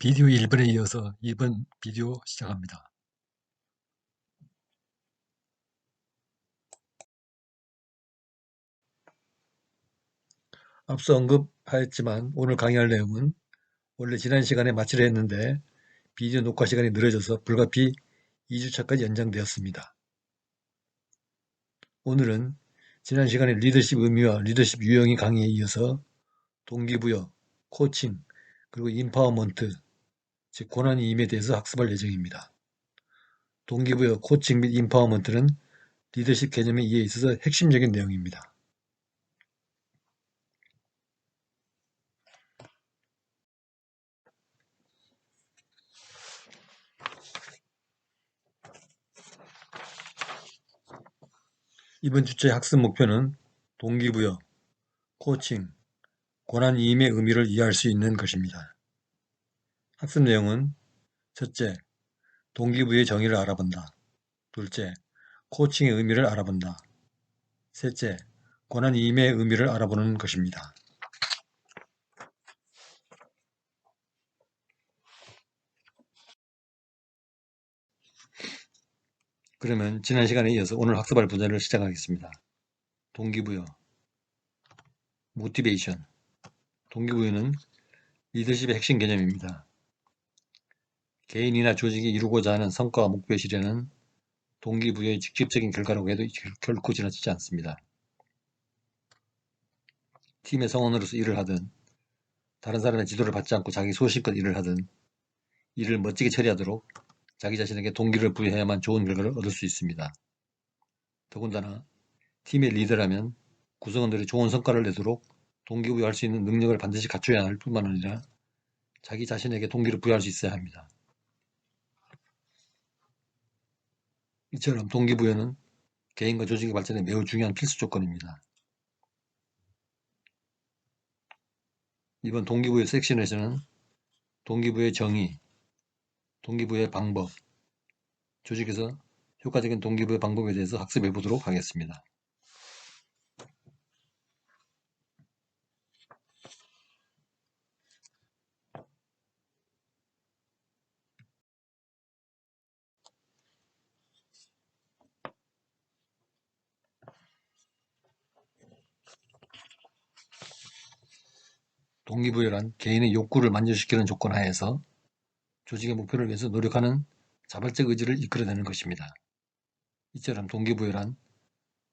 비디오 1번에 이어서 2번 비디오 시작합니다. 앞서 언급하였지만 오늘 강의할 내용은 원래 지난 시간에 마치려 했는데 비디오 녹화 시간이 늘어져서 불가피 2주차까지 연장되었습니다. 오늘은 지난 시간에 리더십 의미와 리더십 유형의 강의에 이어서 동기부여, 코칭, 그리고 인파워먼트, 즉 권한이임에 대해서 학습할 예정입니다. 동기부여, 코칭 및 인파워먼트는 리더십 개념의 이해에 있어서 핵심적인 내용입니다. 이번 주제의 학습 목표는 동기부여, 코칭, 권한이임의 의미를 이해할 수 있는 것입니다. 학습 내용은 첫째, 동기부여의 정의를 알아본다. 둘째, 코칭의 의미를 알아본다. 셋째, 권한이임의 의미를 알아보는 것입니다. 그러면 지난 시간에 이어서 오늘 학습할 분야를 시작하겠습니다. 동기부여, 모티베이션. 동기부여는 리더십의 핵심 개념입니다. 개인이나 조직이 이루고자 하는 성과와 목표의 실현은 동기부여의 직접적인 결과라고 해도 결코 지나치지 않습니다. 팀의 성원으로서 일을 하든, 다른 사람의 지도를 받지 않고 자기 소신껏 일을 하든, 일을 멋지게 처리하도록 자기 자신에게 동기를 부여해야만 좋은 결과를 얻을 수 있습니다. 더군다나 팀의 리더라면 구성원들이 좋은 성과를 내도록 동기부여할 수 있는 능력을 반드시 갖춰야 할 뿐만 아니라 자기 자신에게 동기를 부여할 수 있어야 합니다. 이처럼 동기부여는 개인과 조직의 발전에 매우 중요한 필수 조건입니다. 이번 동기부여 섹션에서는 동기부여의 정의, 동기부여의 방법, 조직에서 효과적인 동기부여 방법에 대해서 학습해 보도록 하겠습니다. 동기부여란 개인의 욕구를 만족시키는 조건 하에서 조직의 목표를 위해서 노력하는 자발적 의지를 이끌어내는 것입니다. 이처럼 동기부여란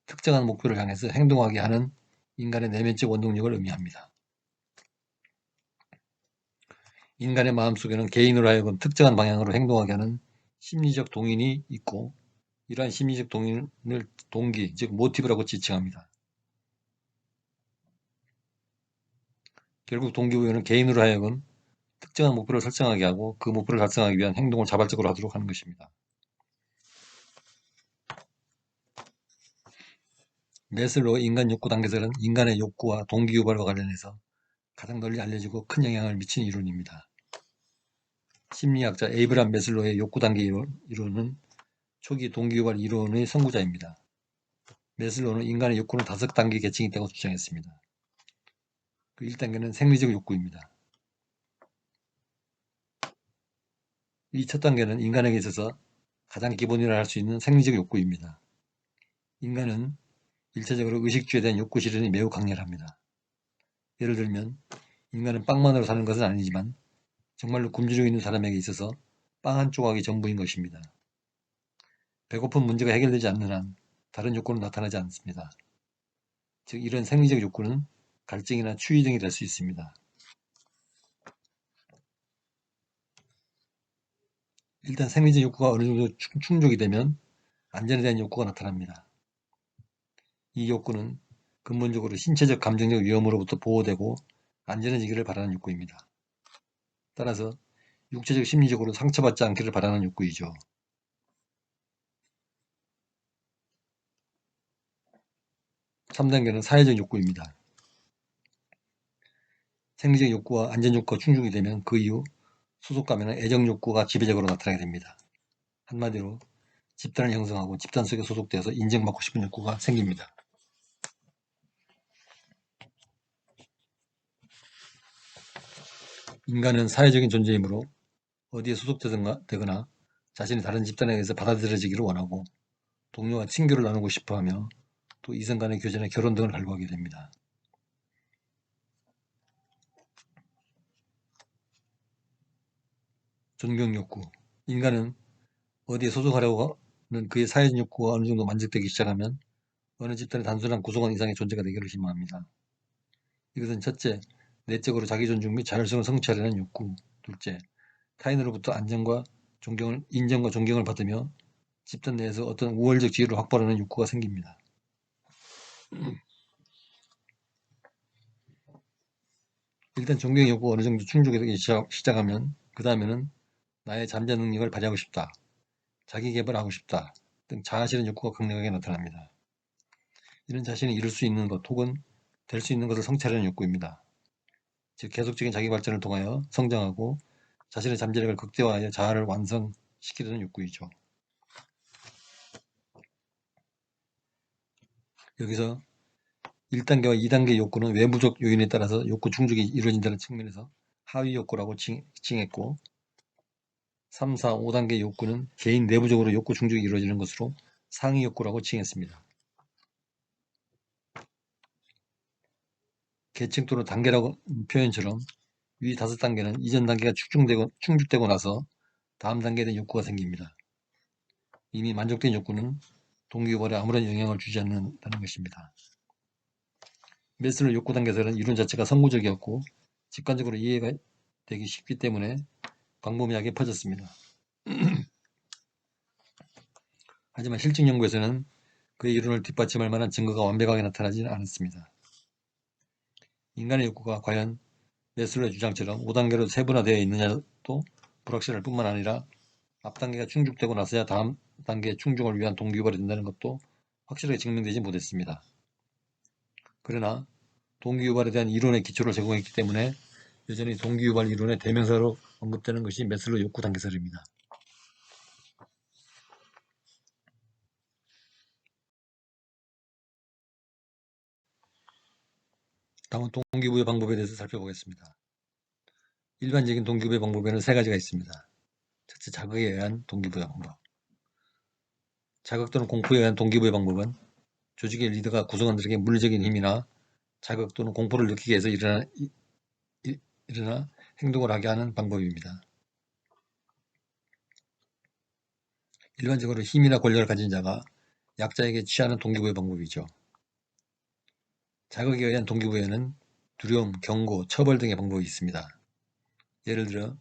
특정한 목표를 향해서 행동하게 하는 인간의 내면적 원동력을 의미합니다. 인간의 마음속에는 개인으로 하여금 특정한 방향으로 행동하게 하는 심리적 동인이 있고, 이러한 심리적 동인을 동기, 즉 모티브라고 지칭합니다. 결국 동기부여는 개인으로 하여금 특정한 목표를 설정하게 하고 그 목표를 달성하기 위한 행동을 자발적으로 하도록 하는 것입니다. 매슬로우의 인간 욕구 단계설은 인간의 욕구와 동기유발과 관련해서 가장 널리 알려지고 큰 영향을 미친 이론입니다. 심리학자 에이브람 매슬로우의 욕구 단계 이론은 초기 동기유발 이론의 선구자입니다. 매슬로우는 인간의 욕구는 5단계 계층이 있다고 주장했습니다. 그 1단계는 생리적 욕구입니다. 이 첫 단계는 인간에게 있어서 가장 기본이라 할 수 있는 생리적 욕구입니다. 인간은 일차적으로 의식주에 대한 욕구 실현이 매우 강렬합니다. 예를 들면 인간은 빵만으로 사는 것은 아니지만 정말로 굶주리고 있는 사람에게 있어서 빵 한 조각이 전부인 것입니다. 배고픈 문제가 해결되지 않는 한 다른 욕구는 나타나지 않습니다. 즉 이런 생리적 욕구는 갈증이나 추위 등이 될 수 있습니다. 일단 생리적 욕구가 어느 정도 충족이 되면 안전에 대한 욕구가 나타납니다. 이 욕구는 근본적으로 신체적 감정적 위험으로부터 보호되고 안전해지기를 바라는 욕구입니다. 따라서 육체적 심리적으로 상처받지 않기를 바라는 욕구이죠. (3단계는) 사회적 욕구입니다. 생리적 욕구와 안전 욕구가 충족이 되면 그 이후 소속감이나 애정 욕구가 지배적으로 나타나게 됩니다. 한마디로 집단을 형성하고 집단 속에 소속되어서 인정받고 싶은 욕구가 생깁니다. 인간은 사회적인 존재이므로 어디에 소속되거나 자신이 다른 집단에 의해서 받아들여지기를 원하고 동료와 친교를 나누고 싶어하며 또 이성 간의 교제나 결혼 등을 갈구하게 됩니다. 존경 욕구. 인간은 어디에 소속하려고 하는 그의 사회적 욕구가 어느 정도 만족되기 시작하면 어느 집단의 단순한 구성원 이상의 존재가 되기를 희망합니다. 이것은 첫째, 내적으로 자기 존중 및 자율성을 성취하려는 욕구. 둘째, 타인으로부터 인정과 존경을 받으며 집단 내에서 어떤 우월적 지위를 확보하려는 욕구가 생깁니다. 일단 존경 욕구가 어느 정도 충족되기 시작하면 그 다음에는 나의 잠재 능력을 발휘하고 싶다, 자기 개발하고 싶다 등 자아 실현 욕구가 강력하게 나타납니다. 이는 자신이 이룰 수 있는 것 혹은 될 수 있는 것을 성취하려는 욕구입니다. 즉 계속적인 자기 발전을 통하여 성장하고 자신의 잠재력을 극대화하여 자아를 완성시키려는 욕구이죠. 여기서 1단계와 2단계 욕구는 외부적 요인에 따라서 욕구 충족이 이루어진다는 측면에서 하위 욕구라고 칭했고 3, 4, 5단계 욕구는 개인 내부적으로 욕구 충족이 이루어지는 것으로 상위 욕구라고 칭했습니다. 계층 또는 단계라고 표현처럼 위 5단계는 이전 단계가 충족되고 나서 다음 단계에 대한 욕구가 생깁니다. 이미 만족된 욕구는 동기유발에 아무런 영향을 주지 않는다는 것입니다. 메슬로 욕구 단계에서는 이론 자체가 선구적이었고 직관적으로 이해가 되기 쉽기 때문에 광범위하게 퍼졌습니다. 하지만 실증 연구에서는 그의 이론을 뒷받침할 만한 증거가 완벽하게 나타나지는 않았습니다. 인간의 욕구가 과연 메슬로의 주장처럼 5단계로 세분화되어 있느냐도 불확실할 뿐만 아니라 앞 단계가 충족되고 나서야 다음 단계 충족을 위한 동기유발이 된다는 것도 확실하게 증명되지 못했습니다. 그러나 동기유발에 대한 이론의 기초를 제공했기 때문에 여전히 동기유발 이론의 대명사로 언급되는 것이 메슬로 욕구 단계설입니다. 다음은 동기부여 방법에 대해서 살펴보겠습니다. 일반적인 동기부여 방법에는 3가지가 있습니다. 첫째, 자극에 의한 동기부여 방법. 자극 또는 공포에 의한 동기부여 방법은 조직의 리더가 구성원들에게 물리적인 힘이나 자극 또는 공포를 느끼게 해서 일어나 행동을 하게 하는 방법입니다. 일반적으로 힘이나 권력을 가진 자가 약자에게 취하는 동기부여 방법이죠. 자극에 의한 동기부여는 두려움, 경고, 처벌 등의 방법이 있습니다. 예를 들어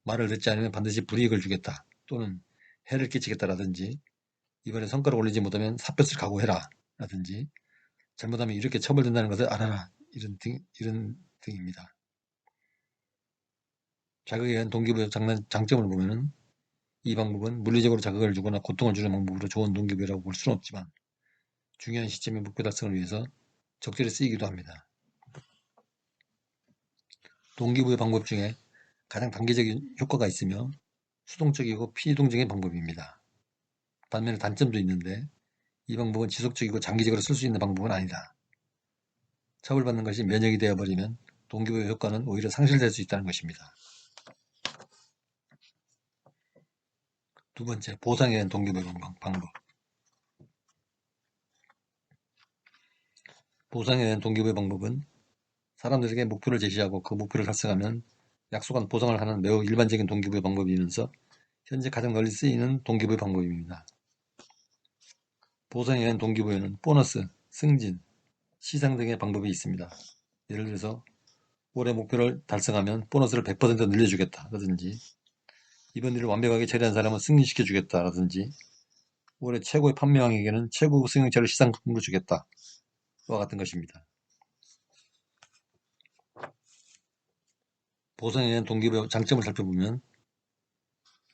말을 듣지 않으면 반드시 불이익을 주겠다 또는 해를 끼치겠다라든지 이번에 성과를 올리지 못하면 사표를 각오해라 라든지 잘못하면 이렇게 처벌된다는 것을 알아라 이런 등입니다. 자극에 의한 동기부여 장점을 보면 이 방법은 물리적으로 자극을 주거나 고통을 주는 방법으로 좋은 동기부여라고 볼 수는 없지만 중요한 시점의 목표 달성을 위해서 적절히 쓰이기도 합니다. 동기부여 방법 중에 가장 단기적인 효과가 있으며 수동적이고 피동적인 방법입니다. 반면에 단점도 있는데 이 방법은 지속적이고 장기적으로 쓸 수 있는 방법은 아니다. 처벌받는 것이 면역이 되어버리면 동기부여 효과는 오히려 상실될 수 있다는 것입니다. 두 번째, 보상에 대한 동기부여 방법. 보상에 대한 동기부여 방법은 사람들에게 목표를 제시하고 그 목표를 달성하면 약속한 보상을 하는 매우 일반적인 동기부여 방법이면서 현재 가장 널리 쓰이는 동기부여 방법입니다. 보상에 대한 동기부여는 보너스, 승진, 시상 등의 방법이 있습니다. 예를 들어서 올해 목표를 달성하면 보너스를 100% 늘려주겠다 라든지 이번 일을 완벽하게 처리한 사람은 승진시켜 주겠다 라든지 올해 최고의 판매왕에게는 최고급 승용차를 시상품으로 주겠다 와 같은 것입니다. 보상에 대한 동기부여 장점을 살펴보면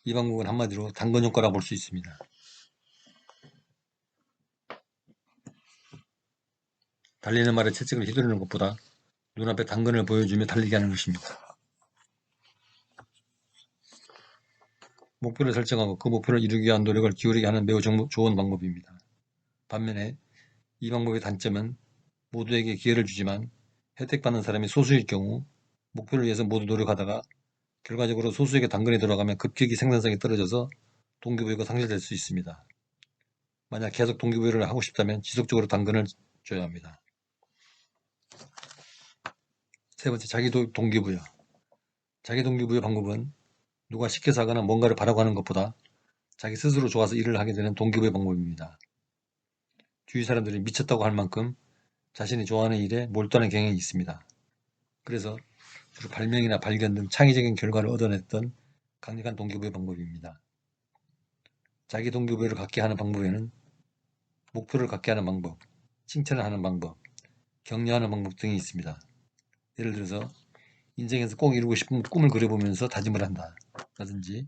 이 방법은 한마디로 당근 효과라고 볼 수 있습니다. 달리는 말에 채찍을 휘두르는 것보다 눈앞에 당근을 보여주며 달리게 하는 것입니다. 목표를 설정하고 그 목표를 이루기 위한 노력을 기울이게 하는 매우 좋은 방법입니다. 반면에 이 방법의 단점은 모두에게 기회를 주지만 혜택받는 사람이 소수일 경우 목표를 위해서 모두 노력하다가 결과적으로 소수에게 당근이 들어가면 급격히 생산성이 떨어져서 동기부여가 상실될 수 있습니다. 만약 계속 동기부여를 하고 싶다면 지속적으로 당근을 줘야 합니다. 세 번째, 자기 동기부여. 자기 동기부여 방법은 누가 시켜서 하거나 뭔가를 바라고 하는 것보다 자기 스스로 좋아서 일을 하게 되는 동기부여 방법입니다. 주위 사람들이 미쳤다고 할 만큼 자신이 좋아하는 일에 몰두하는 경향이 있습니다. 그래서 주로 발명이나 발견 등 창의적인 결과를 얻어냈던 강력한 동기부여 방법입니다. 자기 동기부여를 갖게 하는 방법에는 목표를 갖게 하는 방법, 칭찬을 하는 방법, 격려하는 방법 등이 있습니다. 예를 들어서 인생에서 꼭 이루고 싶은 꿈을 그려보면서 다짐을 한다 라든지,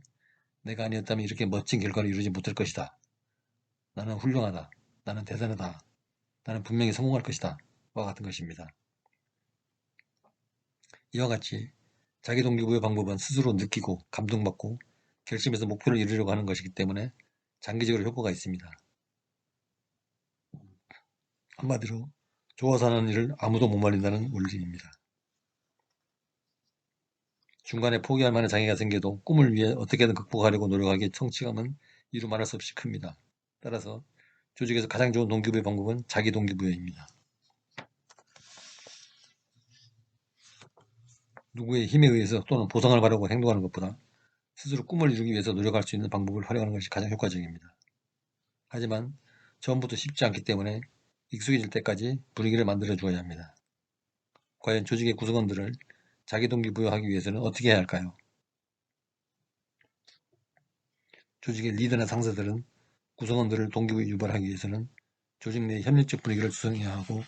내가 아니었다면 이렇게 멋진 결과를 이루지 못할 것이다, 나는 훌륭하다, 나는 대단하다, 나는 분명히 성공할 것이다 와 같은 것입니다. 이와 같이 자기 동기부여 방법은 스스로 느끼고 감동받고 결심해서 목표를 이루려고 하는 것이기 때문에 장기적으로 효과가 있습니다. 한마디로 좋아서 하는 일을 아무도 못 말린다는 원리입니다. 중간에 포기할 만한 장애가 생겨도 꿈을 위해 어떻게든 극복하려고 노력하기에 성취감은 이루 말할 수 없이 큽니다. 따라서 조직에서 가장 좋은 동기부여 방법은 자기 동기부여입니다. 누구의 힘에 의해서 또는 보상을 바라고 행동하는 것보다 스스로 꿈을 이루기 위해서 노력할 수 있는 방법을 활용하는 것이 가장 효과적입니다. 하지만 처음부터 쉽지 않기 때문에 익숙해질 때까지 분위기를 만들어 주어야 합니다. 과연 조직의 구성원들을 자기 동기부여하기 위해서는 어떻게 해야 할까요? 조직의 리더나 상사들은 구성원들을 동기부여 유발하기 위해서는 조직 내 협력적 분위기를 조성해야 하고,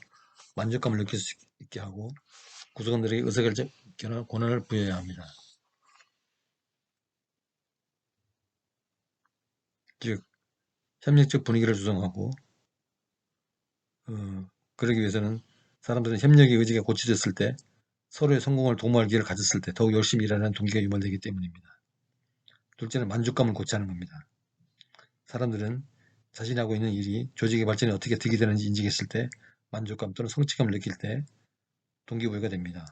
만족감을 느낄 수 있게 하고, 구성원들에게 의사결정 권한을 부여해야 합니다. 즉, 협력적 분위기를 조성하고, 그러기 위해서는 사람들은 협력의 의지가 고쳐졌을 때, 서로의 성공을 도모할 기회를 가졌을 때 더욱 열심히 일하는 동기가 유발되기 때문입니다. 둘째는 만족감을 고취하는 겁니다. 사람들은 자신이 하고 있는 일이 조직의 발전에 어떻게 득이 되는지 인식했을 때 만족감 또는 성취감을 느낄 때 동기부여가 됩니다.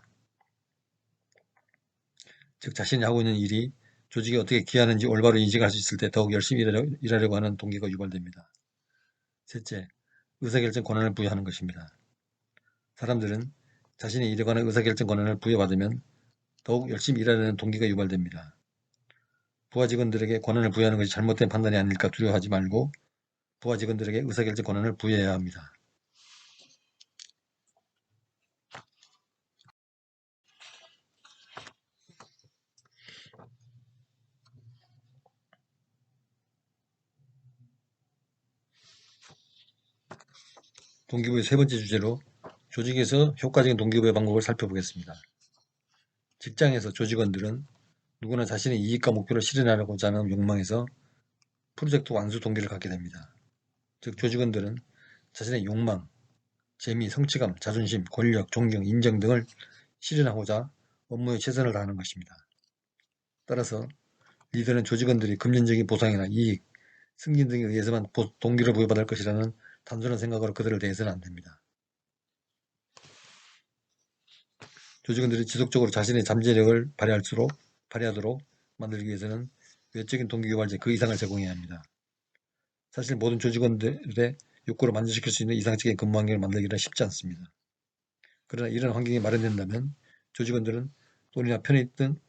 즉, 자신이 하고 있는 일이 조직에 어떻게 기여하는지 올바로 인식할 수 있을 때 더욱 열심히 일하려고 하는 동기가 유발됩니다. 셋째, 의사결정 권한을 부여하는 것입니다. 사람들은 자신이 일에 관한 의사결정 권한을 부여받으면 더욱 열심히 일하려는 동기가 유발됩니다. 부하 직원들에게 권한을 부여하는 것이 잘못된 판단이 아닐까 두려워하지 말고 부하 직원들에게 의사결정 권한을 부여해야 합니다. 동기부여 세 번째 주제로 조직에서 효과적인 동기부여 방법을 살펴보겠습니다. 직장에서 조직원들은 누구나 자신의 이익과 목표를 실현하려고자 하는 욕망에서 프로젝트 완수 동기를 갖게 됩니다. 즉, 조직원들은 자신의 욕망, 재미, 성취감, 자존심, 권력, 존경, 인정 등을 실현하고자 업무에 최선을 다하는 것입니다. 따라서 리더는 조직원들이 금전적인 보상이나 이익, 승진 등에 의해서만 동기를 부여받을 것이라는 단순한 생각으로 그들을 대해서는 안 됩니다. 조직원들이 지속적으로 자신의 잠재력을 발휘하도록 만들기 위해서는 외적인 동기유발제 그 이상을 제공해야 합니다. 사실 모든 조직원들의 욕구를 만족시킬 수 있는 이상적인 근무 환경을 만들기는 쉽지 않습니다. 그러나 이런 환경이 마련된다면 조직원들은 돈이나 편익 등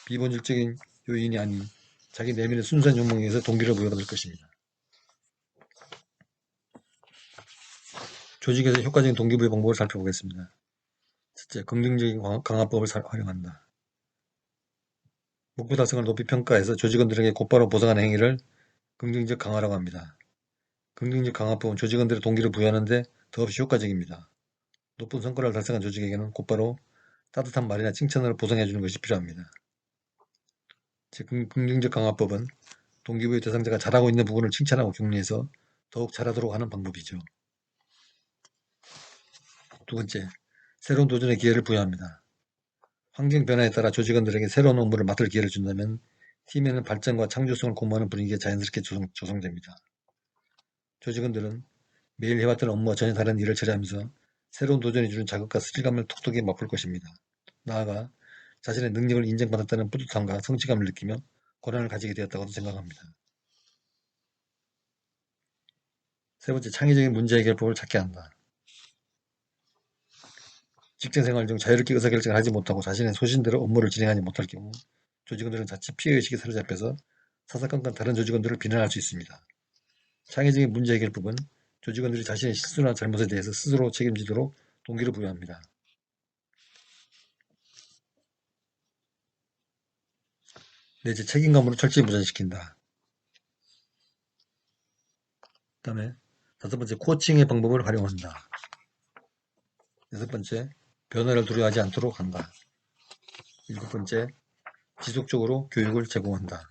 비본질적인 요인이 아닌 자기 내면의 순수한 욕망에 의해서 동기를 부여받을 것입니다. 조직에서 효과적인 동기부여 방법을 살펴보겠습니다. 첫째, 긍정적인 강화법을 활용한다. 목표 달성을 높이 평가해서 조직원들에게 곧바로 보상하는 행위를 긍정적 강화라고 합니다. 긍정적 강화법은 조직원들의 동기를 부여하는 데 더없이 효과적입니다. 높은 성과를 달성한 조직에게는 곧바로 따뜻한 말이나 칭찬으로 보상해 주는 것이 필요합니다. 즉, 긍정적 강화법은 동기부여 대상자가 잘하고 있는 부분을 칭찬하고 격려해서 더욱 잘하도록 하는 방법이죠. 두 번째, 새로운 도전의 기회를 부여합니다. 환경 변화에 따라 조직원들에게 새로운 업무를 맡을 기회를 준다면 팀에는 발전과 창조성을 공모하는 분위기가 자연스럽게 조성됩니다. 조직원들은 매일 해왔던 업무와 전혀 다른 일을 처리하면서 새로운 도전이 주는 자극과 스릴감을 톡톡히 맛볼 것입니다. 나아가 자신의 능력을 인정받았다는 뿌듯함과 성취감을 느끼며 권한을 가지게 되었다고도 생각합니다. 세 번째, 창의적인 문제 해결법을 찾게 한다. 직장생활 중 자유롭게 의사결정을 하지 못하고 자신의 소신대로 업무를 진행하지 못할 경우 조직원들은 자칫 피해의식에 사로잡혀서 사사건건 다른 조직원들을 비난할 수 있습니다. 창의적인 문제 해결법은 조직원들이 자신의 실수나 잘못에 대해서 스스로 책임지도록 동기를 부여합니다. 넷째, 책임감으로 철저히 무전시킨다. 그 다음에 다섯 번째, 코칭의 방법을 활용한다. 여섯 번째, 변화를 두려워하지 않도록 한다. 일곱 번째, 지속적으로 교육을 제공한다.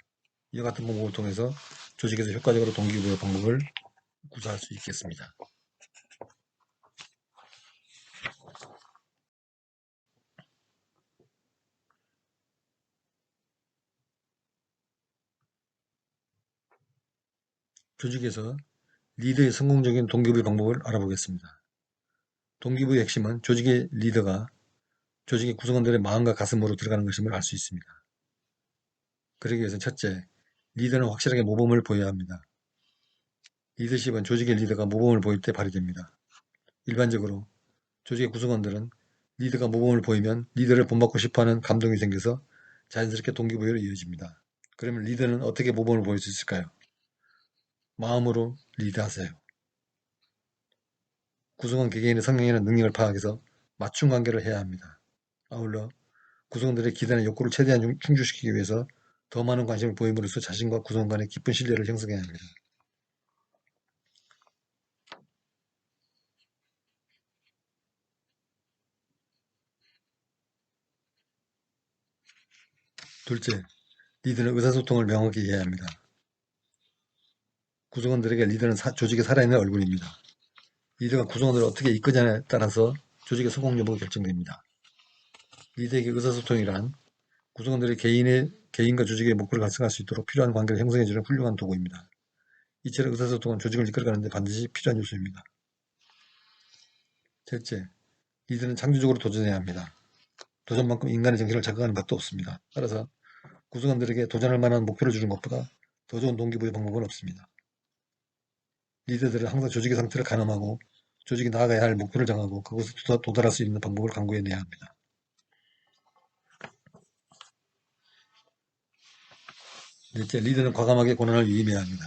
이와 같은 방법을 통해서 조직에서 효과적으로 동기부여 방법을 구사할 수 있겠습니다. 조직에서 리더의 성공적인 동기부여 방법을 알아보겠습니다. 동기부여의 핵심은 조직의 리더가 조직의 구성원들의 마음과 가슴으로 들어가는 것임을 알 수 있습니다. 그러기 위해서는 첫째, 리더는 확실하게 모범을 보여야 합니다. 리더십은 조직의 리더가 모범을 보일 때 발휘됩니다. 일반적으로 조직의 구성원들은 리더가 모범을 보이면 리더를 본받고 싶어하는 감동이 생겨서 자연스럽게 동기부여로 이어집니다. 그러면 리더는 어떻게 모범을 보일 수 있을까요? 마음으로 리드하세요. 구성원 개개인의 성향이나 능력을 파악해서 맞춤 관계를 해야 합니다. 아울러 구성원들의 기대나 욕구를 최대한 충족시키기 위해서 더 많은 관심을 보임으로써 자신과 구성원 간의 깊은 신뢰를 형성해야 합니다. 둘째, 리더는 의사소통을 명확히 해야 합니다. 구성원들에게 리더는 조직의 살아있는 얼굴입니다. 리더가 구성원들을 어떻게 이끄냐에 따라서 조직의 성공 여부가 결정됩니다. 리더에게 의사소통이란 구성원들이 개인과 조직의 목표를 달성할 수 있도록 필요한 관계를 형성해주는 훌륭한 도구입니다. 이처럼 의사소통은 조직을 이끌어가는 데 반드시 필요한 요소입니다. 셋째, 리더는 창조적으로 도전해야 합니다. 도전만큼 인간의 정신을 자극하는 것도 없습니다. 따라서 구성원들에게 도전할 만한 목표를 주는 것보다 더 좋은 동기부여 방법은 없습니다. 리더들은 항상 조직의 상태를 가늠하고 조직이 나아가야 할 목표를 정하고 그곳에 도달할 수 있는 방법을 강구해내야 합니다. 넷째, 리더는 과감하게 권한을 위임해야 합니다.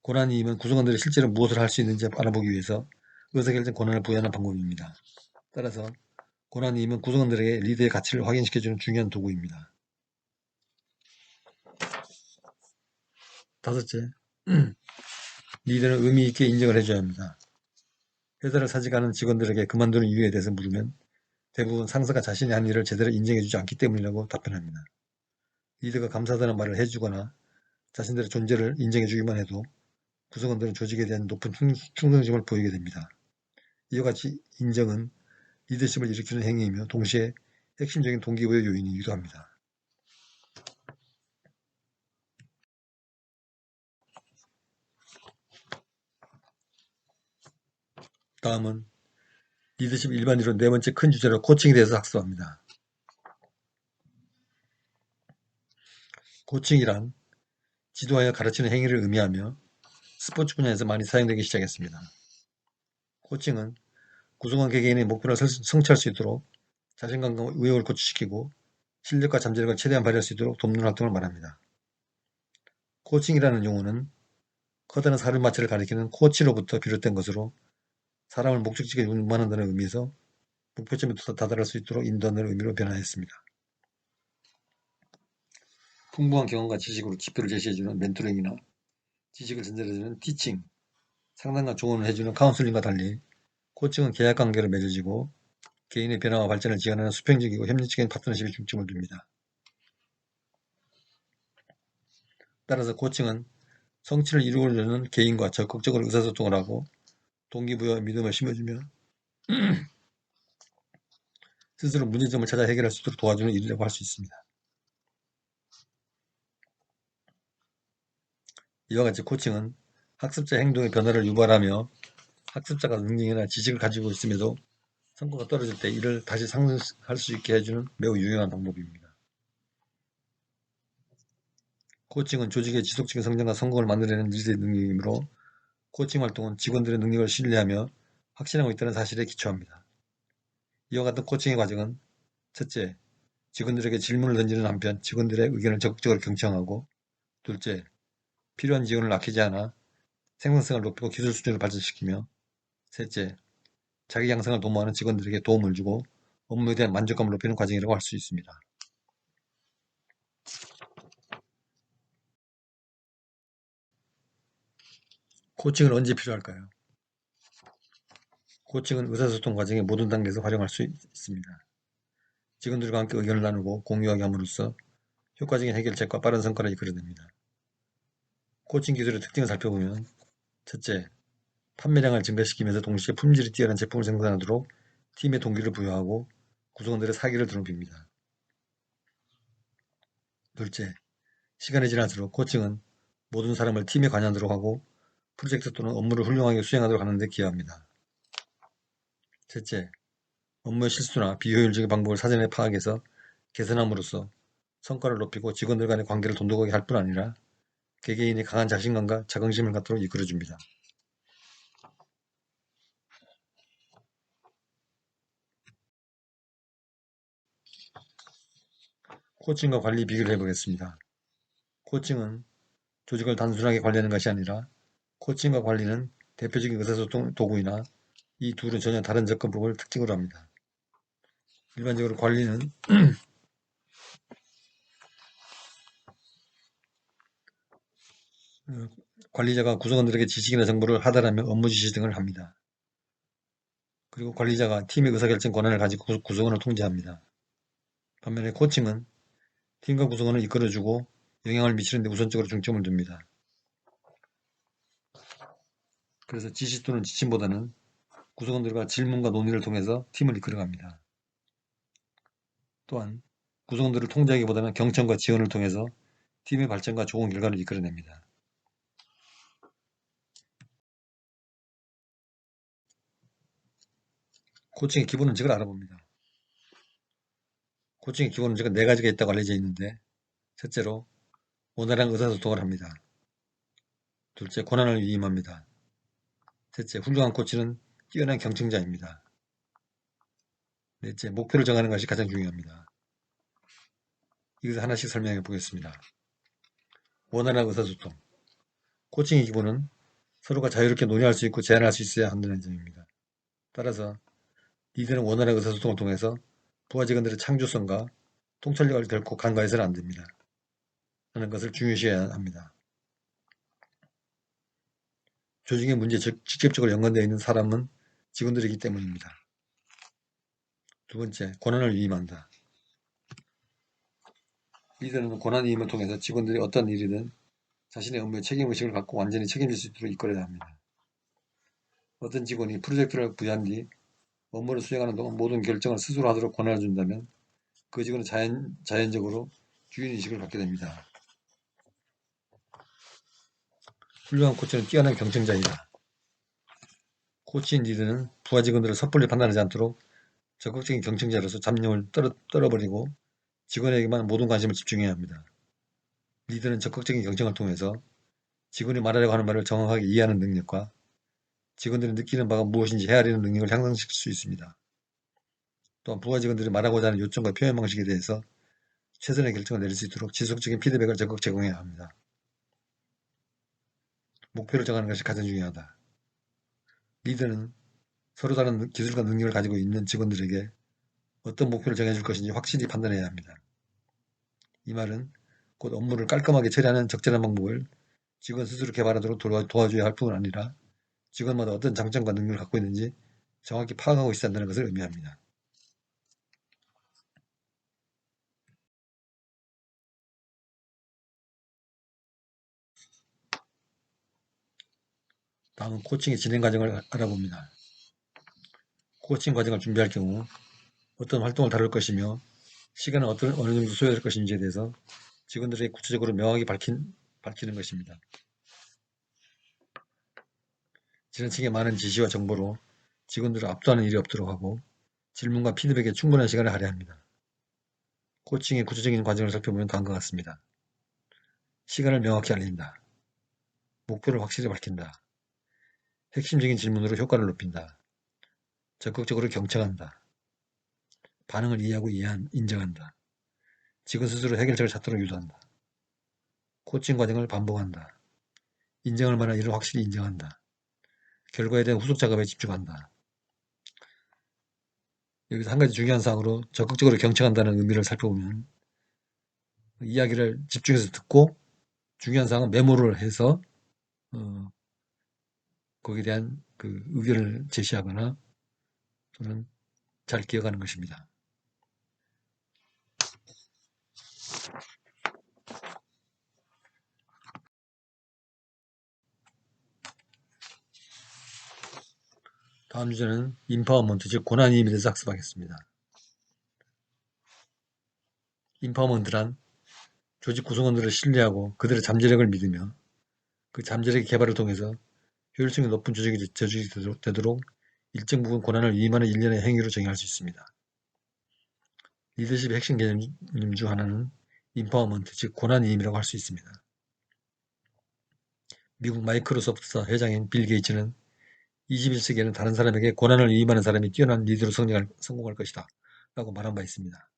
권한 위임은 구성원들이 실제로 무엇을 할 수 있는지 알아보기 위해서 의사결정 권한을 부여하는 방법입니다. 따라서 권한 위임은 구성원들에게 리더의 가치를 확인시켜주는 중요한 도구입니다. 다섯째, 리더는 의미 있게 인정을 해줘야 합니다. 회사를 사직하는 직원들에게 그만두는 이유에 대해서 물으면 대부분 상사가 자신이 한 일을 제대로 인정해주지 않기 때문이라고 답변합니다. 리더가 감사하다는 말을 해주거나 자신들의 존재를 인정해주기만 해도 구성원들은 조직에 대한 높은 충성심을 보이게 됩니다. 이와 같이 인정은 리더십을 일으키는 행위이며 동시에 핵심적인 동기부여 요인이기도 합니다. 다음은 리더십 일반이론 네 번째 큰 주제로 코칭에 대해서 학습합니다. 코칭이란 지도하여 가르치는 행위를 의미하며 스포츠 분야에서 많이 사용되기 시작했습니다. 코칭은 구성원 개개인의 목표를 성취할 수 있도록 자신감과 의욕을 고취시키고 실력과 잠재력을 최대한 발휘할 수 있도록 돕는 활동을 말합니다. 코칭이라는 용어는 커다란 사륜마차를 가리키는 코치로부터 비롯된 것으로 사람을 목적지에 운반한다는 의미에서 목표점에 다다를 수 있도록 인도하는 의미로 변화했습니다. 풍부한 경험과 지식으로 지표를 제시해주는 멘토링이나 지식을 전달해주는 티칭, 상담과 조언을 해주는 카운슬링과 달리 코칭은 계약관계를 맺어지고 개인의 변화와 발전을 지원하는 수평적이고 협력적인 파트너십에 중점을 둡니다. 따라서 코칭은 성취를 이루려는 개인과 적극적으로 의사소통을 하고 동기부여와 믿음을 심어주며 스스로 문제점을 찾아 해결할 수 있도록 도와주는 일이라고 할 수 있습니다. 이와 같이 코칭은 학습자 행동의 변화를 유발하며 학습자가 능력이나 지식을 가지고 있음에도 성과가 떨어질 때 이를 다시 상승할 수 있게 해주는 매우 유용한 방법입니다. 코칭은 조직의 지속적인 성장과 성공을 만들어내는 리더의 능력이므로 코칭 활동은 직원들의 능력을 신뢰하며 확신하고 있다는 사실에 기초합니다. 이와 같은 코칭의 과정은 첫째, 직원들에게 질문을 던지는 한편 직원들의 의견을 적극적으로 경청하고, 둘째, 필요한 지원을 아끼지 않아 생산성을 높이고 기술 수준을 발전시키며, 셋째, 자기 양성을 도모하는 직원들에게 도움을 주고 업무에 대한 만족감을 높이는 과정이라고 할 수 있습니다. 코칭은 언제 필요할까요? 코칭은 의사소통 과정의 모든 단계에서 활용할 수 있습니다. 직원들과 함께 의견을 나누고 공유하게 함으로써 효과적인 해결책과 빠른 성과를 이끌어냅니다. 코칭 기술의 특징을 살펴보면, 첫째, 판매량을 증가시키면서 동시에 품질이 뛰어난 제품을 생산하도록 팀에 동기를 부여하고 구성원들의 사기를 드높입니다. 둘째, 시간이 지날수록 코칭은 모든 사람을 팀에 관여하도록 하고 프로젝트 또는 업무를 훌륭하게 수행하도록 하는 데 기여합니다. 셋째, 업무의 실수나 비효율적인 방법을 사전에 파악해서 개선함으로써 성과를 높이고 직원들 간의 관계를 돈독하게 할 뿐 아니라 개개인의 강한 자신감과 자긍심을 갖도록 이끌어줍니다. 코칭과 관리 비교를 해보겠습니다. 코칭은 조직을 단순하게 관리하는 것이 아니라 코칭과 관리는 대표적인 의사소통 도구이나 이 둘은 전혀 다른 접근법을 특징으로 합니다. 일반적으로 관리는 관리자가 구성원들에게 지식이나 정보를 하달하며 업무 지시 등을 합니다. 그리고 관리자가 팀의 의사결정 권한을 가지고 구성원을 통제합니다. 반면에 코칭은 팀과 구성원을 이끌어주고 영향을 미치는 데 우선적으로 중점을 둡니다. 그래서 지시 또는 지침보다는 구성원들과 질문과 논의를 통해서 팀을 이끌어갑니다. 또한 구성원들을 통제하기보다는 경청과 지원을 통해서 팀의 발전과 좋은 결과를 이끌어냅니다. 코칭의 기본 원칙을 알아봅니다. 코칭의 기본 원칙은 4가지가 있다고 알려져 있는데, 첫째로 원활한 의사소통을 합니다. 둘째, 권한을 위임합니다. 셋째, 훌륭한 코치는 뛰어난 경청자입니다. 넷째, 목표를 정하는 것이 가장 중요합니다. 이것을 하나씩 설명해 보겠습니다. 원활한 의사소통. 코칭의 기본은 서로가 자유롭게 논의할 수 있고 제안할 수 있어야 한다는 점입니다. 따라서 리더는 원활한 의사소통을 통해서 부하 직원들의 창조성과 통찰력을 결코 간과해서는 안 됩니다. 하는 것을 중요시해야 합니다. 조직의 문제에 직접적으로 연관되어 있는 사람은 직원들이기 때문입니다. 두 번째, 권한을 위임한다. 리더는 권한 위임을 통해서 직원들이 어떤 일이든 자신의 업무에 책임의식을 갖고 완전히 책임질 수 있도록 이끌어야 합니다. 어떤 직원이 프로젝트를 부여한 뒤 업무를 수행하는 동안 모든 결정을 스스로 하도록 권한을 준다면 그 직원은 자연적으로 주인의식을 갖게 됩니다. 훌륭한 코치는 뛰어난 경쟁자이다. 코치인 리더는 부하 직원들을 섣불리 판단하지 않도록 적극적인 경쟁자로서 잡념을 떨어버리고 직원에게만 모든 관심을 집중해야 합니다. 리더는 적극적인 경쟁을 통해서 직원이 말하려고 하는 말을 정확하게 이해하는 능력과 직원들이 느끼는 바가 무엇인지 헤아리는 능력을 향상시킬 수 있습니다. 또한 부하 직원들이 말하고자 하는 요청과 표현 방식에 대해서 최선의 결정을 내릴 수 있도록 지속적인 피드백을 적극 제공해야 합니다. 목표를 정하는 것이 가장 중요하다. 리더는 서로 다른 기술과 능력을 가지고 있는 직원들에게 어떤 목표를 정해줄 것인지 확실히 판단해야 합니다. 이 말은 곧 업무를 깔끔하게 처리하는 적절한 방법을 직원 스스로 개발하도록 도와줘야 할 뿐 아니라 직원마다 어떤 장점과 능력을 갖고 있는지 정확히 파악하고 있어야 한다는 것을 의미합니다. 다음은 코칭의 진행 과정을 알아봅니다. 코칭 과정을 준비할 경우 어떤 활동을 다룰 것이며 시간은 어느 정도 소요할 것인지에 대해서 직원들에게 구체적으로 명확히 밝히는 것입니다. 지나치게 많은 지시와 정보로 직원들을 압도하는 일이 없도록 하고 질문과 피드백에 충분한 시간을 할애합니다. 코칭의 구체적인 과정을 살펴보면 다음과 같습니다. 시간을 명확히 알린다. 목표를 확실히 밝힌다. 핵심적인 질문으로 효과를 높인다. 적극적으로 경청한다. 반응을 이해하고 인정한다. 직원 스스로 해결책을 찾도록 유도한다. 코칭 과정을 반복한다. 인정할 만한 일을 확실히 인정한다. 결과에 대한 후속 작업에 집중한다. 여기서 한 가지 중요한 사항으로 적극적으로 경청한다는 의미를 살펴보면 이야기를 집중해서 듣고 중요한 사항은 메모를 해서 거기에 대한 그 의견을 제시하거나 또는 잘 기억하는 것입니다. 다음 주제는 인파워먼트, 즉 고난이임에 대해서 학습하겠습니다. 인파워먼트란 조직 구성원들을 신뢰하고 그들의 잠재력을 믿으며 그 잠재력 개발을 통해서 효율성이 높은 조직이 되도록 일정 부분 권한을 위임하는 일련의 행위로 정의할 수 있습니다. 리더십의 핵심 개념 중 하나는 인파워먼트, 즉 고난이임이라고 할 수 있습니다. 미국 마이크로소프트사 회장인 빌 게이츠는 21세기에는 다른 사람에게 권한을 위임하는 사람이 뛰어난 리더로 성공할 것이다 라고 말한 바 있습니다.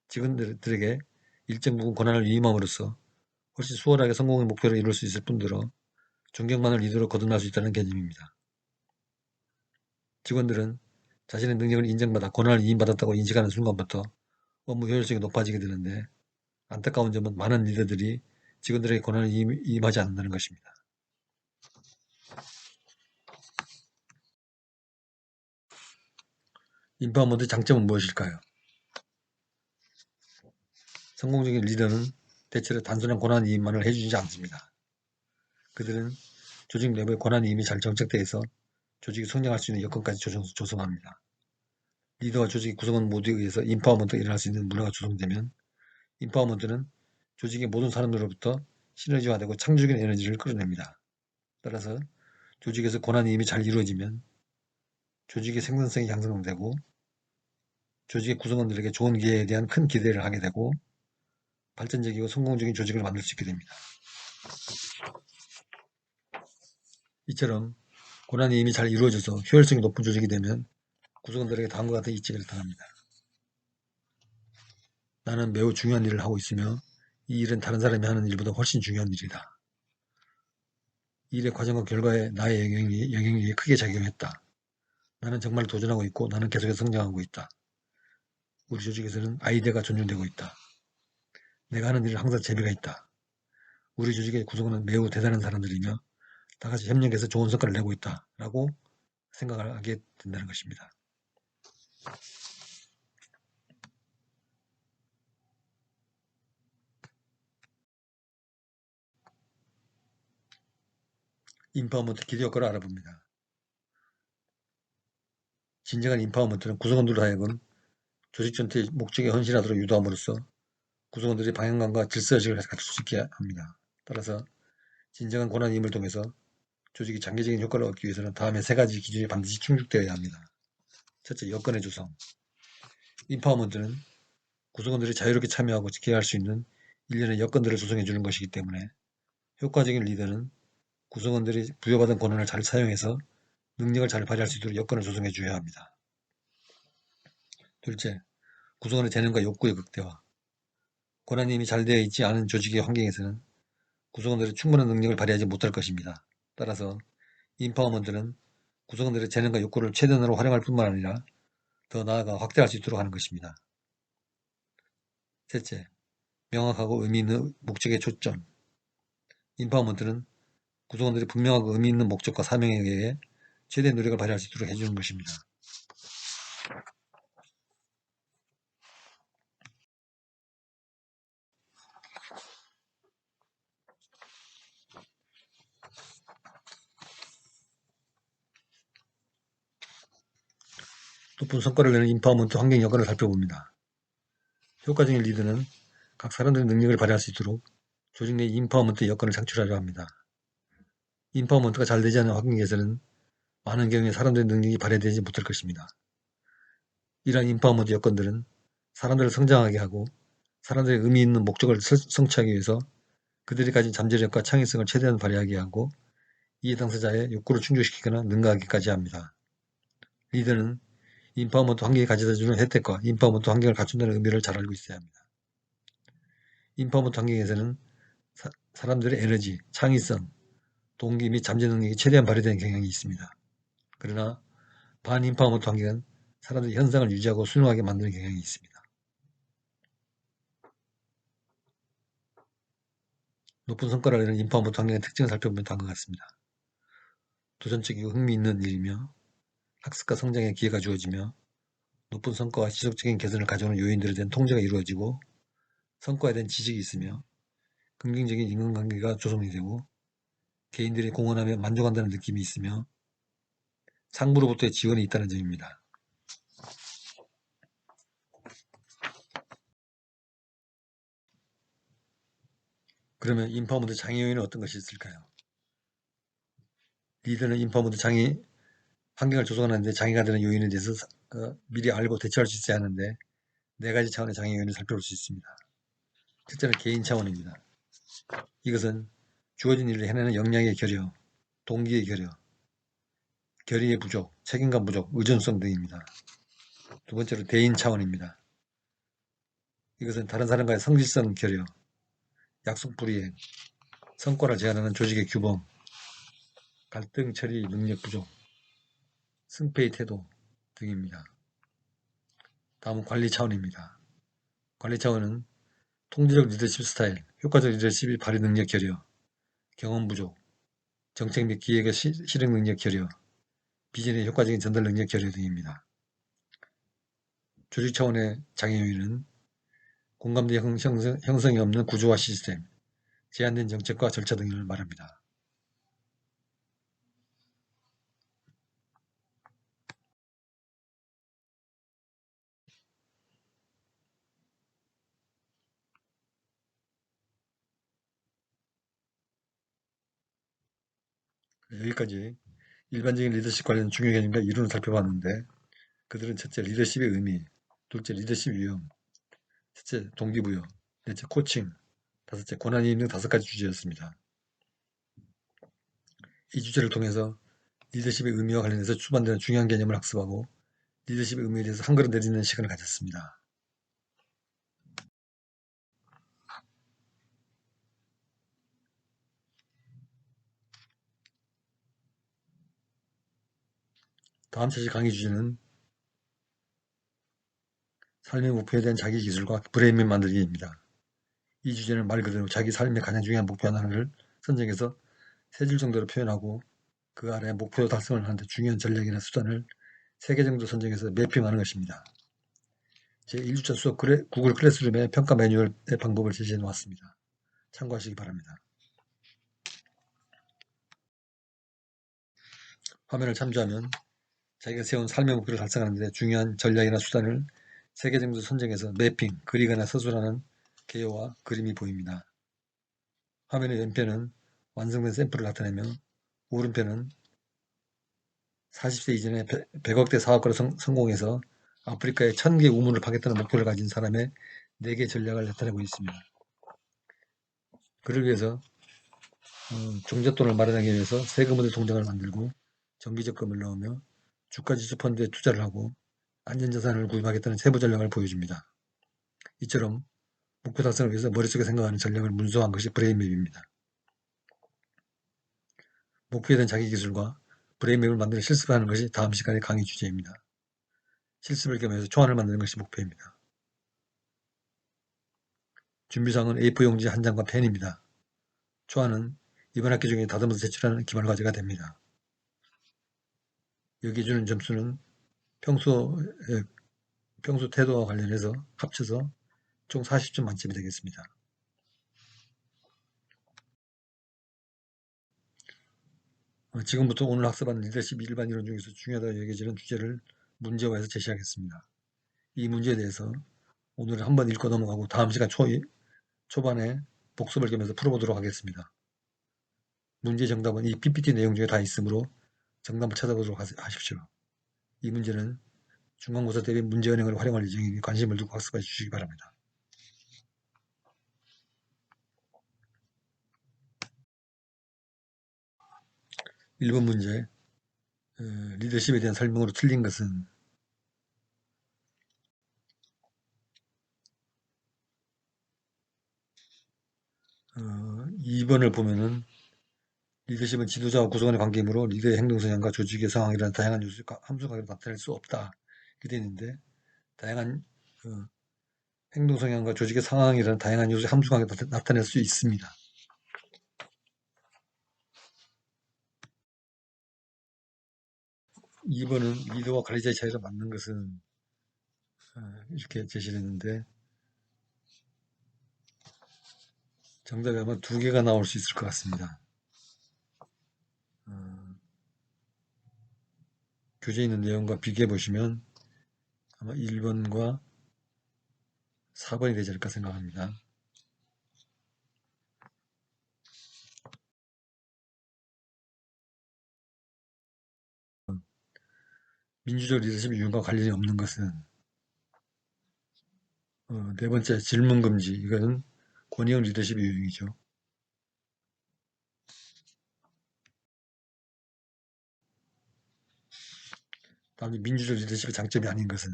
직원들에게 일정 부분 권한을 위임함으로써 훨씬 수월하게 성공의 목표를 이룰 수 있을 뿐더러 존경받는 리더로 거듭날 수 있다는 개념입니다. 직원들은 자신의 능력을 인정받아 권한을 위임받았다고 인식하는 순간부터 업무 효율성이 높아지게 되는데 안타까운 점은 많은 리더들이 직원들에게 권한을 위임하지 않는다는 것입니다. 인파워먼트의 장점은 무엇일까요? 성공적인 리더는 대체로 단순한 권한 위임만을 해주지 않습니다. 그들은 조직 내부의 권한 위임이 잘 정착되어 있어 조직이 성장할 수 있는 여건까지 조성합니다. 리더와 조직 구성원 모두에 의해서 인파워먼트가 일어날 수 있는 문화가 조성되면 인파워먼트는 조직의 모든 사람들로부터 시너지화되고 창조적인 에너지를 끌어냅니다. 따라서 조직에서 권한 위임이 잘 이루어지면 조직의 생산성이 향상되고 조직의 구성원들에게 좋은 기회에 대한 큰 기대를 하게 되고 발전적이고 성공적인 조직을 만들 수 있게 됩니다. 이처럼 권한 위임이 잘 이루어져서 효율성이 높은 조직이 되면 구성원들에게 다음과 같은 이치가 나타납니다. 나는 매우 중요한 일을 하고 있으며 이 일은 다른 사람이 하는 일보다 훨씬 중요한 일이다. 이 일의 과정과 결과에 나의 영향력이 크게 작용했다. 나는 정말 도전하고 있고 나는 계속해서 성장하고 있다. 우리 조직에서는 아이디어가 존중되고 있다. 내가 하는 일은 항상 재미가 있다. 우리 조직의 구성원은 매우 대단한 사람들이며 다같이 협력해서 좋은 성과를 내고 있다 라고 생각을 하게 된다는 것입니다. 인파워먼트 기대 효과를 알아봅니다. 진정한 인파워먼트는 구성원들로 하여금 조직 전체의 목적에 헌신하도록 유도함으로써 구성원들이 방향감과 질서의식을 갖출 수 있게 합니다. 따라서 진정한 권한임을 통해서 조직이 장기적인 효과를 얻기 위해서는 다음의 세 가지 기준이 반드시 충족되어야 합니다. 첫째, 여건의 조성. 인파워먼트는 구성원들이 자유롭게 참여하고 기여할 수 있는 일련의 여건들을 조성해 주는 것이기 때문에 효과적인 리더는 구성원들이 부여받은 권한을 잘 사용해서 능력을 잘 발휘할 수 있도록 여건을 조성해 줘야 합니다. 둘째, 구성원의 재능과 욕구의 극대화. 권한임이 잘 되어 있지 않은 조직의 환경에서는 구성원들이 충분한 능력을 발휘하지 못할 것입니다. 따라서 인파워먼트는 구성원들의 재능과 욕구를 최대한으로 활용할 뿐만 아니라 더 나아가 확대할 수 있도록 하는 것입니다. 셋째, 명확하고 의미 있는 목적의 초점. 인파워먼트는 구성원들이 분명하고 의미 있는 목적과 사명에 의해 최대의 노력을 발휘할 수 있도록 해주는 것입니다. 높은 성과를 내는 인파워먼트 환경 여건을 살펴봅니다. 효과적인 리더는 각 사람들의 능력을 발휘할 수 있도록 조직 내 인파워먼트 여건을 창출하려 합니다. 인파워먼트가 잘 되지 않는 환경에서는 많은 경우에 사람들의 능력이 발휘되지 못할 것입니다. 이러한 인파워먼트 여건들은 사람들을 성장하게 하고 사람들의 의미 있는 목적을 성취하기 위해서 그들이 가진 잠재력과 창의성을 최대한 발휘하게 하고 이해 당사자의 욕구를 충족시키거나 능가하기까지 합니다. 리더는 인파워먼트 환경이 가져다주는 혜택과 인파워먼트 환경을 갖춘다는 의미를 잘 알고 있어야 합니다. 인파워먼트 환경에서는 사람들의 에너지, 창의성, 동기 및 잠재 능력이 최대한 발휘되는 경향이 있습니다. 그러나 반인파워먼트 환경은 사람들의 현상을 유지하고 순응하게 만드는 경향이 있습니다. 높은 성과를 내는 인파워먼트 환경의 특징을 살펴보면 다음과 같습니다. 도전적이고 흥미있는 일이며 학습과 성장의 기회가 주어지며 높은 성과와 지속적인 개선을 가져오는 요인들에 대한 통제가 이루어지고 성과에 대한 지식이 있으며 긍정적인 인간관계가 조성이 되고 개인들이 공헌하며 만족한다는 느낌이 있으며 상부로부터의 지원이 있다는 점입니다. 그러면 인파워먼트 장애 요인은 어떤 것이 있을까요? 리더는 인파워먼트 장애 환경을 조성하는 데 장애가 되는 요인에 대해서 미리 알고 대처할 수 있어야 하는데 4가지 차원의 장애 요인을 살펴볼 수 있습니다. 첫째는 개인 차원입니다. 이것은 주어진 일을 해내는 역량의 결여, 동기의 결여, 결의의 부족, 책임감 부족, 의존성 등입니다. 두 번째로 대인 차원입니다. 이것은 다른 사람과의 성실성 결여, 약속 불이행, 성과를 제한하는 조직의 규범, 갈등 처리 능력 부족, 승패의 태도 등입니다. 다음은 관리 차원입니다. 관리 차원은 통제적 리더십 스타일, 효과적 리더십의 발휘 능력 결여, 경험 부족, 정책 및 기획의 실행 능력 결여, 비전의 효과적인 전달 능력 결여 등입니다. 조직 차원의 장애 요인은 공감대 형성이 없는 구조와 시스템, 제한된 정책과 절차 등을 말합니다. 여기까지 일반적인 리더십 관련 중요 개념과 이론을 살펴봤는데 그들은 첫째 리더십의 의미, 둘째 리더십 위험, 셋째 동기부여, 넷째 코칭, 다섯째 권한이 있는 5가지 주제였습니다. 이 주제를 통해서 리더십의 의미와 관련해서 수반되는 중요한 개념을 학습하고 리더십의 의미에 대해서 한글을 내리는 시간을 가졌습니다. 다음 차시 강의 주제는 삶의 목표에 대한 자기 기술과 브레인맵 만들기입니다. 이 주제는 말 그대로 자기 삶의 가장 중요한 목표 하나를 선정해서 3줄 정도로 표현하고 그 아래 목표 달성을 하는데 중요한 전략이나 수단을 3개 정도 선정해서 매핑하는 것입니다. 제1주차 수업 구글 클래스룸의 평가 매뉴얼의 방법을 제시해 놓았습니다. 참고하시기 바랍니다. 화면을 참조하면 자기가 세운 삶의 목표를 달성하는 데 중요한 전략이나 수단을 3개 정도 선정해서 매핑, 그리거나 서술하는 개요와 그림이 보입니다. 화면의 왼편은 완성된 샘플을 나타내며 오른편은 40세 이전에 100억대 사업가로 성공해서 아프리카에 1000개 우물을 파겠다는 목표를 가진 사람의 4개 전략을 나타내고 있습니다. 그를 위해서 종잣돈을 마련하기 위해서 세금원의 통장을 만들고 정기적금을 넣으며 주가지수펀드에 투자를 하고 안전자산을 구입하겠다는 세부 전략을 보여줍니다. 이처럼 목표 달성을 위해서 머릿속에 생각하는 전략을 문서화한 것이 브레인맵입니다. 목표에 대한 자기 기술과 브레인맵을 만드는 실습하는 것이 다음 시간의 강의 주제입니다. 실습을 겸해서 초안을 만드는 것이 목표입니다. 준비사항은 A4 용지 한 장과 펜입니다. 초안은 이번 학기 중에 다듬어서 제출하는 기말 과제가 됩니다. 여기에 주는 점수는 평소 태도와 관련해서 합쳐서 총 40점 만점이 되겠습니다. 지금부터 오늘 학습하는 리더십 일반 이론 중에서 중요하다고 여겨지는 주제를 문제화해서 제시하겠습니다. 이 문제에 대해서 오늘 한번 읽고 넘어가고 다음 시간 초반에 복습을 겸해서 풀어보도록 하겠습니다. 문제 정답은 이 PPT 내용 중에 다 있으므로 정답을 찾아보도록 하십시오. 이 문제는 중간고사 대비 문제은행을 활용할 예정이니 관심을 두고 학습해 주시기 바랍니다. 1번 문제, 리더십에 대한 설명으로 틀린 것은 2번을 보면은 리더십은 지도자와 구성원의 관계이므로 리더의 행동 성향과 조직의 상황이라는 다양한 요소가 함수관계로 나타낼 수 없다. 이렇게 되어 있는데 다양한 행동 성향과 조직의 상황이라는 다양한 요소의 함수관계로 나타낼 수 있습니다. 2번은 리더와 관리자의 차이를 맞는 것은 이렇게 제시했는데 정답이 아마 두 개가 나올 수 있을 것 같습니다. 교재에 있는 내용과 비교해 보시면 아마 1번과 4번이 되지 않을까 생각합니다. 민주적 리더십의 유형과 관련이 없는 것은 네 번째 질문 금지. 이거는 권위형 리더십의 유형이죠. 다음에 민주적 리더십의 장점이 아닌 것은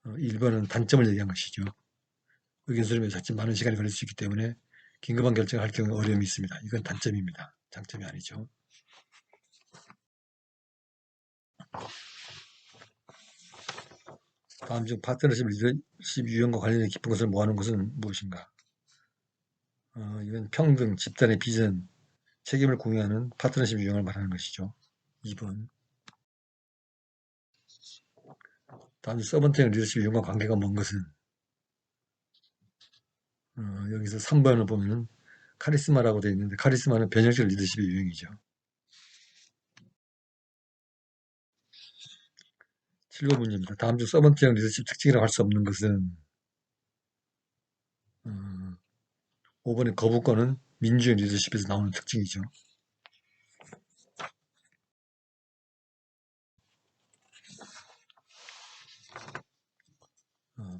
1번은 단점을 얘기한 것이죠. 의견 수렴에 자칫 많은 시간이 걸릴 수 있기 때문에 긴급한 결정을 할 경우에 어려움이 있습니다. 이건 단점입니다. 장점이 아니죠. 다음 중 파트너십 리더십 유형과 관련해 깊은 것을 모아놓은 것은 무엇인가? 이건 평등, 집단의 비전, 책임을 공유하는 파트너십 유형을 말하는 것이죠. 2번. 다음 중 서번트형 리더십 유형과 관계가 먼 것은 여기서 3번을 보면은 카리스마라고 되어 있는데 카리스마는 변형적 리더십의 유형이죠. 7번 문제입니다. 다음 중 서번트형 리더십 특징이라고 할 수 없는 것은 5번의 거부권은 민주형 리더십에서 나오는 특징이죠.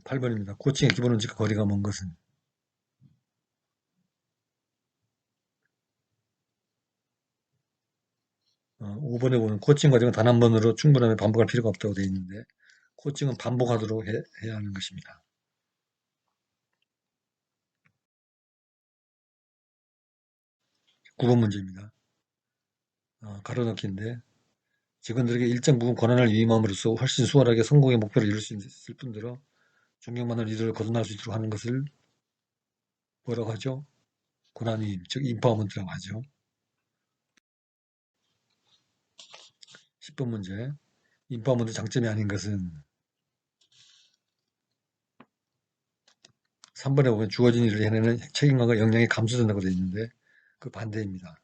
8번입니다. 코칭의 기본 원칙과 거리가 먼 것은 5번에 보면 코칭 과정은 단 한 번으로 충분하면 반복할 필요가 없다고 되어 있는데 코칭은 반복하도록 해야 하는 것입니다. 9번 문제입니다. 가로넣기인데 직원들에게 일정 부분 권한을 위임함으로써 훨씬 수월하게 성공의 목표를 이룰 수 있을 뿐더러 존경받는 리더를 거듭날 수 있도록 하는 것을 뭐라고 하죠? 권한위임, 즉 인파워먼트라고 하죠. 10번 문제. 인파워먼트 장점이 아닌 것은 3번에 보면 주어진 일을 해내는 책임감과 역량이 감소된다고 되어 있는데 그 반대입니다.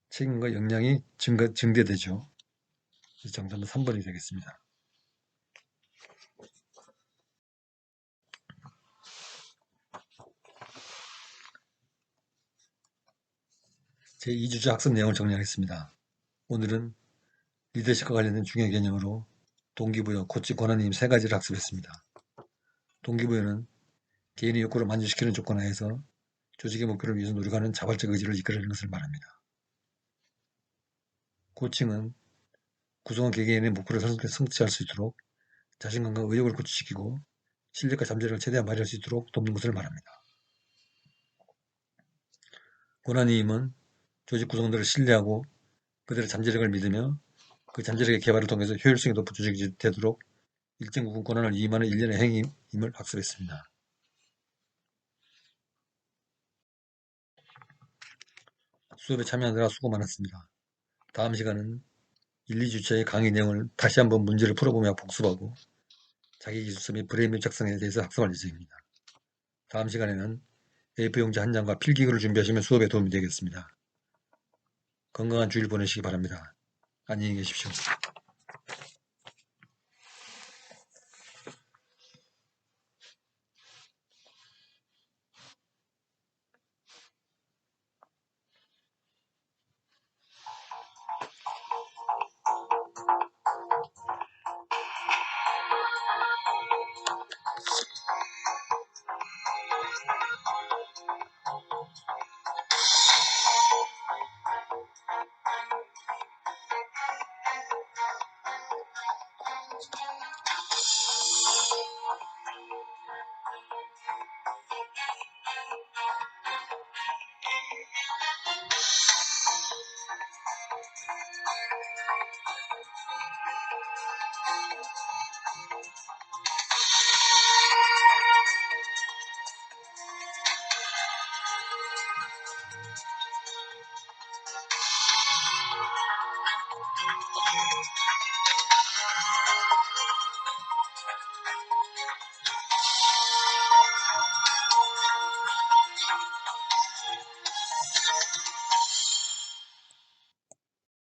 책임과 역량이 증대되죠. 정답은 3번이 되겠습니다. 제2주제 학습 내용을 정리하겠습니다. 오늘은 리더십과 관련된 중요한 개념으로 동기부여, 코치, 권한임 세 가지를 학습했습니다. 동기부여는 개인의 욕구를 만족시키는 조건 하에서 조직의 목표를 위해서 노력하는 자발적 의지를 이끌어내는 것을 말합니다. 코칭은 구성원 개개인의 목표를 성취할 수 있도록 자신감과 의욕을 고취시키고 실력과 잠재력을 최대한 발휘할 수 있도록 돕는 것을 말합니다. 권한임은 조직 구성원들을 신뢰하고 그들의 잠재력을 믿으며 그 잠재력의 개발을 통해서 효율성이 높은 조직이 되도록 일정 부분 권한을 위임하는 일련의 행위임을 학습했습니다. 수업에 참여하느라 수고 많았습니다. 다음 시간은 1, 2주차의 강의 내용을 다시 한번 문제를 풀어보며 복습하고 자기기술서 및 브레인맵 작성에 대해서 학습할 예정입니다. 다음 시간에는 A4용지 한 장과 필기구를 준비하시면 수업에 도움이 되겠습니다. 건강한 주일 보내시기 바랍니다. 안녕히 계십시오.